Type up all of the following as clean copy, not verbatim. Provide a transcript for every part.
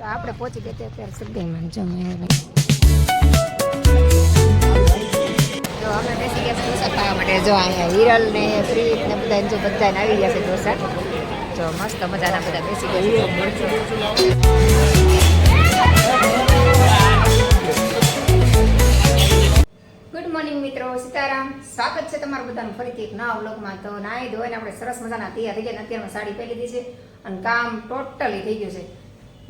તો આપણે પહોંચી ગયા અત્યારે સગાઈમાં જમે જો અમે બેસી ગયા ઢોસા ખાવા માટે. જો અહીંયા હિરલ ને પ્રીત ને બધા જો બધા આવી ગયા છે ઢોસા. જો મસ્ત મજાના બધા બેસી ગયા છે. ગુડ મોર્નિંગ મિત્રો, સીતારામ. સ્વાગત છે તમારું બધાનું ફરીથી એક નવા વ્લોગમાં. તો નાહી ધોઈને આપણે સરસ મજાના તૈયાર થઈ ગયા. અત્યારમાં સાડી પહેરી દીધી છે અને કામ ટોટલી થઈ ગયું છે.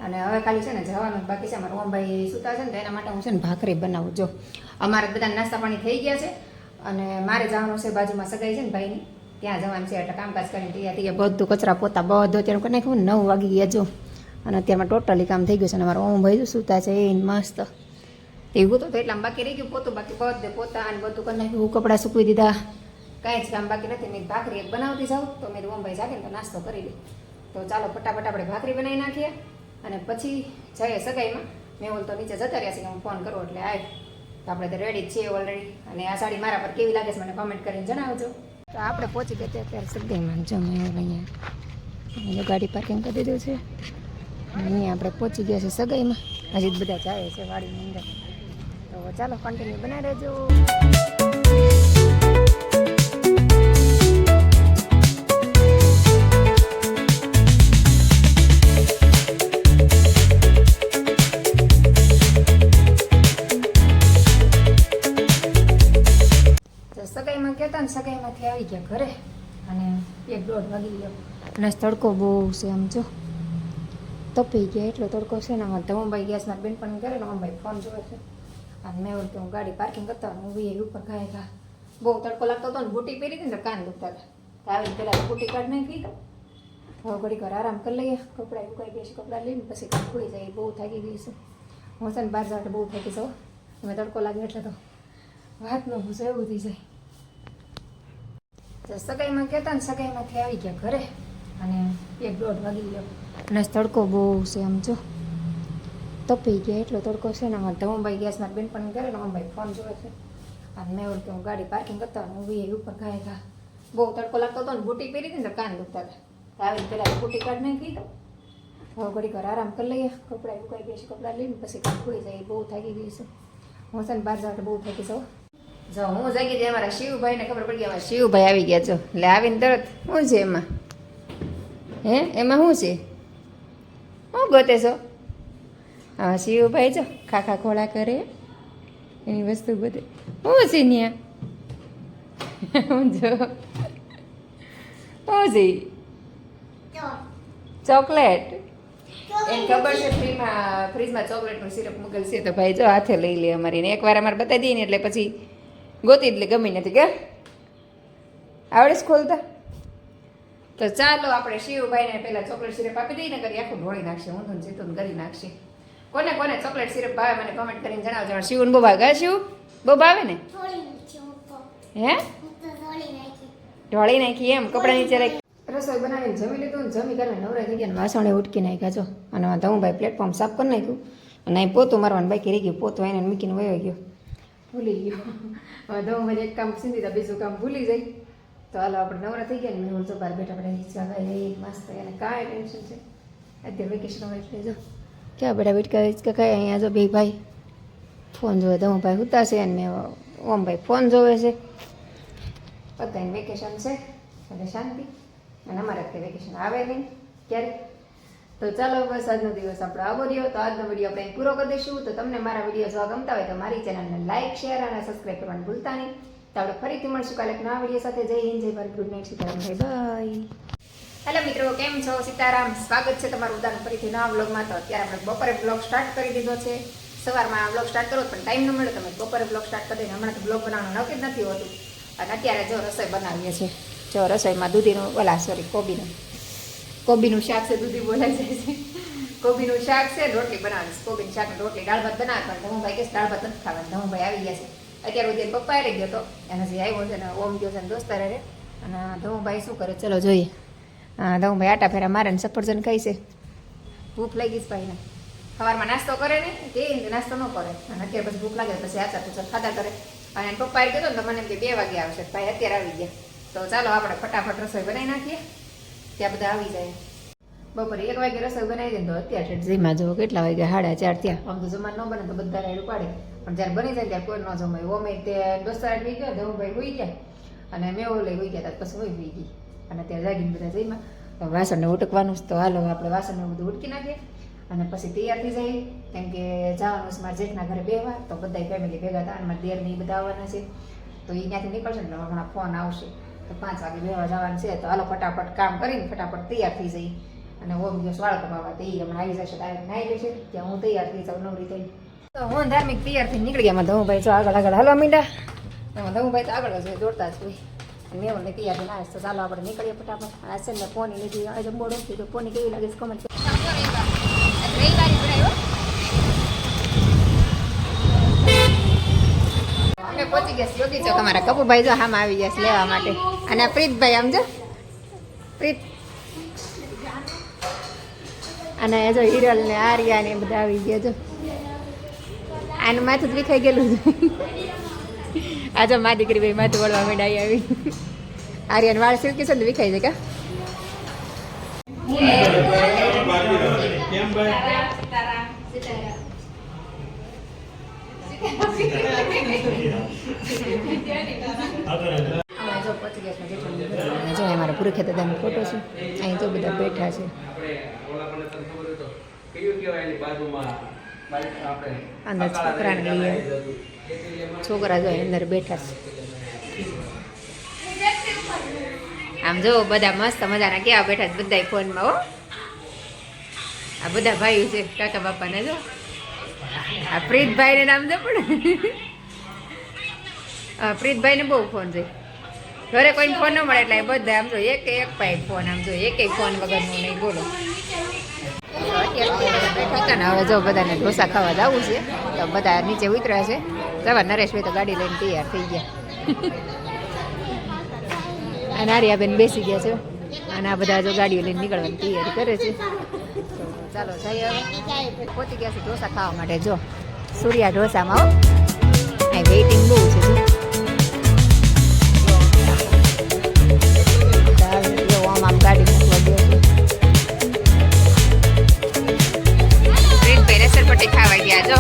અને હવે ખાલી છે ને જવાનું બાકી છે. અમારા ઓમભાઈ સૂતા છે ને તો એના માટે હું છે ને ભાખરી બનાવું. જો અમારે બધા નાસ્તા પાણી થઈ ગયા છે અને મારે જવાનું છે બાજુમાં સગાઈ છે ને ભાઈની, ત્યાં જવાનું છે. એટલે કામકાજ કરીને તૈયાર થઈ ગયા. બધું કચરા પોતા બધું અત્યારે કરી નાખ્યું. 9 વાગી ગયા જો. અને અત્યારમાં ટોટલી કામ થઈ ગયું છે. અને અમારા ઓમભાઈ સૂતા છે એ મસ્ત એવું તો એટલામાં બાકી રહી ગયું પોતું. બાકી બધે પોતા અને બધું કરી નાખ્યું. કપડાં સૂકવી દીધા. કાંઈ જ કામ બાકી નથી. મેં ભાખરી એક બનાવતી જાઉં તો મેં ઓમભાઈ જાગે ને તો નાસ્તો કરી દે. તો ચાલો ફટાફટ આપણે ભાખરી બનાવી નાખીએ અને પછી જઈએ સગાઈમાં. મેં ઓલ તો નીચે જતા રહ્યા છે હું ફોન કરું એટલે આય. તો આપણે તો રેડી જ છીએ ઓલરેડી. અને આ સાડી મારા પર કેવી લાગે છે મને કોમેન્ટ કરીને જણાવજો. તો આપણે પહોંચી ગયા અત્યારે સગાઈમાં જમે અહીંયા ગાડી પાર્કિંગ કરી દીધું છે. અહીંયા આપણે પહોંચી ગયા છે સગાઈમાં. હજી બધા જાય છે વાડીની અંદર. તો ચાલો કન્ટિન્યુ બનાવી રહેજો. સગાઈમાં કહેતા ને સગાઈમાંથી આવી ગયા ઘરે અને 1-1.5 વાગી ગયો. અને તડકો બહુ છે આમ જો તપી ગયા એટલો તડકો છે ને. આમાં ધમભાઈ ગેસમાં બેન પણ કરે ને ઓમભાઈ ફોન જોવે છે. અને મેં ઓલું કે હું ગાડી પાર્કિંગ કરતા હું બી ઉપર ખાય ખા બહુ તડકો લાગતો હતો ને બુટી પહેરી હતી ને કાન દુખતા હતા. તો આવીને પહેલાં બુટી કાઢ નાખી. હવે ઘડીક વાર આરામ કરી લઈએ. કપડાં ઉકાઈ ગયા છે. કપડાં લઈને પછી કામ ખોઈ જાય. બહુ થાકી ગઈ છે હું છે ને. બહાર જવા બહુ થાકી જાઉં. એમાં તડકો લાગે એટલે તો વાત ન પૂછો એવું થઈ જાય. સગાઈમાં કહેતા ને સગાઈમાંથી આવી ગયા ઘરે અને 1-1.5 વાગી ગયો. અને તડકો બહુ છે આમ જો તપી ગયા એટલો તડકો છે ને. આમાં ધમભાઈ ગેસમાં બેન પણ કરે ને ઓમભાઈ ફોન જોવે છે. અને મેં ઓલું કે હું ગાડી પાર્કિંગ કરતા હું બી ઉપર ખાય ખા બહુ તડકો લાગતો હતો ને બુટી પહેરી હતી ને કાન દુખતા હતા. તો આવીને પહેલાં બુટી કાઢ નાખી. હવે ઘડીક વાર આરામ કરી લઈએ. કપડાં ઉકાઈ ગયા છે. કપડાં લઈને પછી કામ ખોઈ જાય. બહુ થાકી ગઈ છે હું છે ને. બહાર જવા બહુ થાકી જાઉં. જો હું જાગી હતી અમારા શિવભાઈને ખબર પડી ગઈ. અમારા શિવભાઈ આવી ગયા છો. એટલે આવીને તરત શું છે એમાં? હે એમાં શું છે? શું ગોતે છો? હા શિવભાઈ જો ખાખા ખોળા કરે એની વસ્તુ બધે. શું છે ત્યાં? હું જો શું છે? ચોકલેટ. એને ખબર છે ફ્રીજમાં ચોકલેટનું સિરપ મૂકેલ છે. તો ભાઈ જો હાથે લઈ લે અમારી. ને એકવાર અમારે બતાવી દઈએ ને એટલે પછી ગોતી જ લે ગમી નથી કે આવડે જ ખોલતા. તો ચાલો આપણે શિવભાઈને પહેલાં ચોકલેટ સિરપ આપી દઈએ ને કરી આખું ઢોળી નાખશે. ઊંધું જીતું કરી નાખશે. કોને કોને ચોકલેટ સિરપ ભાવે મને કોમેન્ટ કરીને જણાવજો. શિવને બહુ ભાવે. શિવ બહુ ભાવે ને? હે ઢોળી નાખી એમ કપડા નીચે રાખી. રસોઈ બનાવીને જમી લીધું ને જમી કરીને નવરા થઈ ગયા. વાસણે ઉટકી નાખ્યા છો. અને ધમભાઈ પ્લેટફોર્મ સાફ કરી નાખ્યું. અને અહીં પોતું મારવાનું બાકી રહી ગયું. પોતું એને મૂકીને વયો ગયો. ભૂલી ગયો. હવે ધમભાઈને એક કામ સીધી દીધા બીજું કામ ભૂલી જાય. તો હાલો આપણે નવરા થઈ ગયા ને. મેં તો બહાર બેઠા આપણે હિંચકા ખાઈ મસ્ત. એને કાંઈ ટેન્શન છે અત્યારે વેકેશન હોય એટલે જો ક્યાં બેઠા બેઠકા હિંચકા ખાઈ. અહીંયા જો બે ભાઈ ફોન જોવે. ધમભાઈ સૂતા છે અને મેં ઓમભાઈ ફોન જોવે છે. બધાને વેકેશન છે એટલે શાંતિ. અને અમારે અત્યારે વેકેશન આવે નહીં ક્યારેક. તો ચાલો બસ આજનો દિવસ આપણો આવો રહ્યો. તો આજનો વિડીયો આપણે પૂરો કરી દઈશું. તો તમને મારા વિડીયો જોવા ગમતા હોય તો મારી ચેનલને લાઇક શેર અને સબસ્ક્રાઈબ કરવાનું ભૂલતા નહીં. તો આપણે ફરીથી મળશું કાલે એક નવા વિડીયો સાથે. જય હિન્દ, જય Bharat, good night, Sitaram, bye. Hello મિત્રો, કેમ છો? સીતારામ. સ્વાગત છે તમારું બધાનું ફરીથી નવા વ્લોગમાં. તો અત્યારે આપણે બપોરે બ્લોગ સ્ટાર્ટ કરી દીધો છે. સવારમાં બ્લોગ સ્ટાર્ટ કરો પણ ટાઈમ ન મળ્યો. તમે બપોરે બ્લોગ સ્ટાર્ટ કરી દઈને હમણાં તો બ્લોગ બનાવવાનું નક્કી જ નથી હોતું. અને અત્યારે જો રસોઈ બનાવીએ છીએ. જો રસોઈમાં દૂધીનું કોબીનું શાક છે. દૂધી બોલાઈ જાય છે. કોબીનું શાક છે. રોટલી બનાવીશ. કોબીનું શાક રોટલી દાળ ભાત બનાવવા. પણ ધમભાઈ કે દાળ ભાત નથી ખાવા. ધમભાઈ આવી ગયા છે. અત્યારે સુધી પપ્પા રહી ગયો હતો એને હજી આવ્યો છે ને ઓમ ગયો છે ને દોસ્તારે રે. અને ધમભાઈ શું કરે ચલો જોઈએ. હા ધમભાઈ આટા ફેરા મારે ને સફરજન ખાઈ છે. ભૂખ લાગી છે ભાઈને. સવારમાં નાસ્તો કરે ને તે નાસ્તો ન કરે. અને અત્યારે પછી ભૂખ લાગે પછી આચા પૂછા ખાધા કરે. અને પપ્પાએ કીધું ને તો મને એમ કે 2 વાગે આવશે. ભાઈ અત્યારે આવી ગયા. તો ચાલો આપણે ફટાફટ રસોઈ બનાવી નાખીએ ત્યાં બધા આવી જાય. બપોરે 1 વાગે રસોઈ બનાવી દે તો અત્યારે જમ્યા જો કેટલા વાગે 4:30 થયા. આમ તો જમવાનું ન બને તો બધા રાયડું પાડે, પણ જ્યારે બની જાય ત્યારે કોઈ ન જમાય. ઓમે તે દોસ્તાર આવી ગયો, ધમભાઈ હોઈ ગયા અને મેં ઓલે હોઈ ગયા, પછી હોઈ ગઈ અને ત્યારે જાગીને બધા જમ્યા. વાસણને ઉટકવાનું જ તો હાલો આપણે વાસણને બધું ઉટકી નાખીએ અને પછી તૈયાર થઈ જાય, કેમ કે જવાનું છે મારા જેઠના ઘરે બેહવા. તો બધા ફેમિલી ભેગા થયા, મારા દેર ને એ બધા આવવાના છે, તો એ ત્યાંથી નીકળશે ને હમણાં ફોન આવશે તો 5 વાગે બેહવા જવાનું છે. તો હાલો ફટાફટ કામ કરીને ફટાફટ તૈયાર થઈ જઈએ. અને ઓમ દિવસ વાળ કપાવવા તો એ હમણાં આવી જશે, ડાયરેક્ટ નાહી લેશે, ત્યાં હું તૈયાર થઈ જાઉં નવરી થઈ. તો હું ધાર્મિક તૈયાર થઈને નીકળી ગયા. ધમુભાઈ જો આગળ હાલો મીંડા, એમાં ધમુભાઈ તો આગળ જ દોડતા જ હોય. મેં મને તૈયાર થઈને આવે તો ચાલો આપણે નીકળીએ ફટાફટ. આ છે ને પોની લીધી, આજે મોડો થઈ તો પોની કેવી લાગે છે કમેન્ટ. અમે પહોંચી ગયા યોગી ચોક. અમારા કપૂરભાઈ જો હામાં આવી ગયા છે લેવા માટે. અને આ પ્રીતભાઈ આમ જો પ્રીત, અને જો હિરલ ને આર્યા ને બધા આવી ગયા. જો આનું માથું જ વિખાઈ ગયેલું છે. આ જો મા દીકરી ભાઈ માથું વળવા માંડાઈ આવી. આર્યાને વાળ સિલ્કી છે ને વિખાઈ જાય કા. જો અમારા પૂરી ખેતરદારનો ફોટો છે. અહીં તો બધા બેઠા છે. અંદર છોકરાને લઈએ, છોકરા જો અંદર બેઠા છે. આમ જો બધા મસ્ત મજાના કેવા બેઠા છે બધા ફોનમાં. હો આ બધા ભાઈ છે કાકા બાપાને. જો આ પ્રીતભાઈ ને નામ જો, પણ પ્રીતભાઈ ને બહુ ફોન છે. ઘરે કોઈને ફોન ન મળે એટલે બધા આમ જો એક પાઈ ફોન, આમ જો એક ફોન વગરનું નહીં. બોલો બેઠા ને હવે જો બધાને ઢોસા ખાવા જવું છે તો બધા નીચે ઉતર્યા છે. સવાર નરેશભાઈ તો ગાડી લઈને તૈયાર થઈ ગયા અને આર્યાબેન બેસી ગયા છે. અને આ બધા જો ગાડીઓ લઈને નીકળવાની તૈયારી કરે છે. ચાલો જઈએ હવે. પહોંચી ગયા છે ઢોસા ખાવા માટે. જો સૂર્યા ઢોસામાં હો, અહીં વેઇટિંગ બહુ છે. જો આમ આમ ગાડી મૂકવા ગયો છે. પ્રીતભાઈ રસરપટ્ટી ખાવા ગયા. જો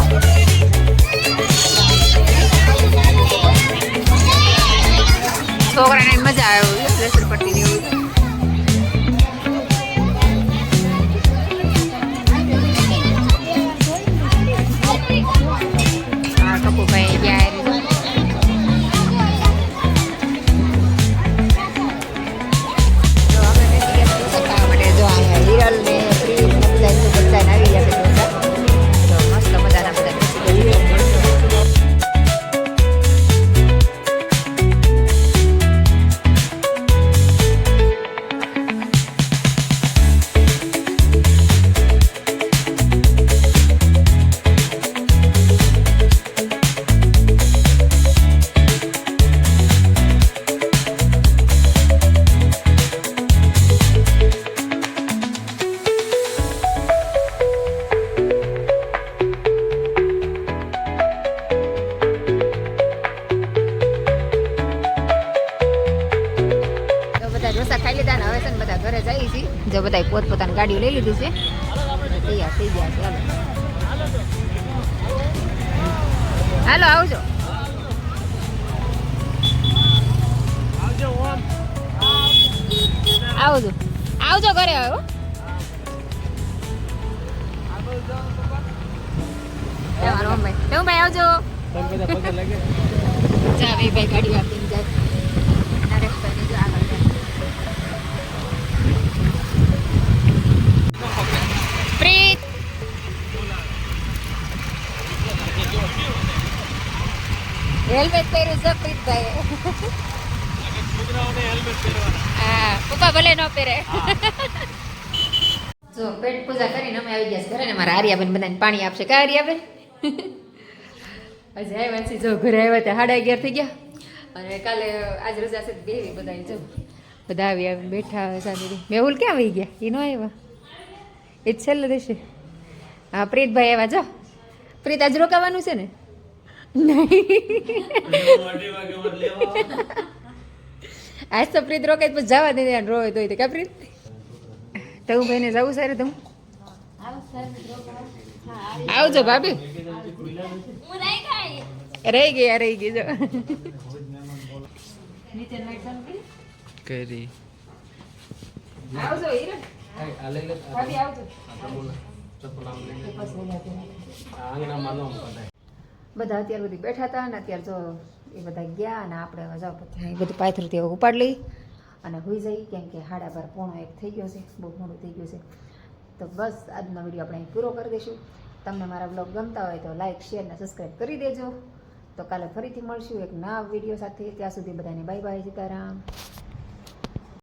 છોકરાને મજા આવે રસરપટ્ટી જેવું. હા કપૂભાઈ ગયા ખાવા માટે. જો અહીંયા હિરલ ને પ્રીત બધા આવી ગયા છે. મસ્ત મજાના બધા ખાઈ લીધા ને હવે છે ને બધા ઘરે જઈએ છીએ. જો બધા પોતપોતાની ગાડીઓ લઈ લીધી છે, તૈયાર થઈ ગયા છે. હાલો આવજો. આવજો આવજો ઘરે આવ્યો. ભાઈ આવજો. ભાઈ ગાડી આપીને જાય. નરેશભાઈ જો આગળ જાય. પ્રીત હેલ્મેટ પહેર્યું છે પ્રીતભાઈ. હા પપ્પા ભલે ન પહેરે. જો પેટ પૂજા કરીને અમે આવી ગયા ઘરે ને મારા આર્યાબેન બધાને પાણી આપશે. કા આર્યાબેન હજી આવ્યા છે. જો ઘરે આવ્યા ત્યાં 11:30 થઈ ગયા. અને કાલે આજ રજા છે બેવી બધા. જો બધા આવી આવીને બેઠા હવે શાંતિથી. મેહુલ ક્યાં આવી ગયા? એ ન આવ્યા, એ જ છેલ્લે રહેશે. હા પ્રીતભાઈ આવ્યા. જો પ્રીત આજ રોકાવાનું છે ને? આજ તો પ્રીત રોકાય પછી જવા દે રોવે તો કા પ્રીત? તું ભાઈને જવું સારું તું આવજો ભાભી રહી ગઈ જો કરી આવજો હિરણ ભાભી આવજો બધા અત્યારે બધી બેઠા હતા ને અત્યારે જો એ બધા ગયા અને આપણે હવે જાઓ બધા એ બધું પાથરથી હવે ઉપાડ લઈ અને હોઈ જઈ કેમ કે 12:30 થઈ ગયો છે બહુ મોડું થઈ ગયું છે તો બસ આજનો વિડીયો આપણે અહીં પૂરો કરી દઈશું તમને મારા બ્લોગ ગમતા હોય તો લાઈક શેર અને સબસ્ક્રાઈબ કરી દેજો તો કાલે ફરીથી મળશું એક નવા વિડીયો સાથે ત્યાં સુધી બધાને બાય બાય સીતારામ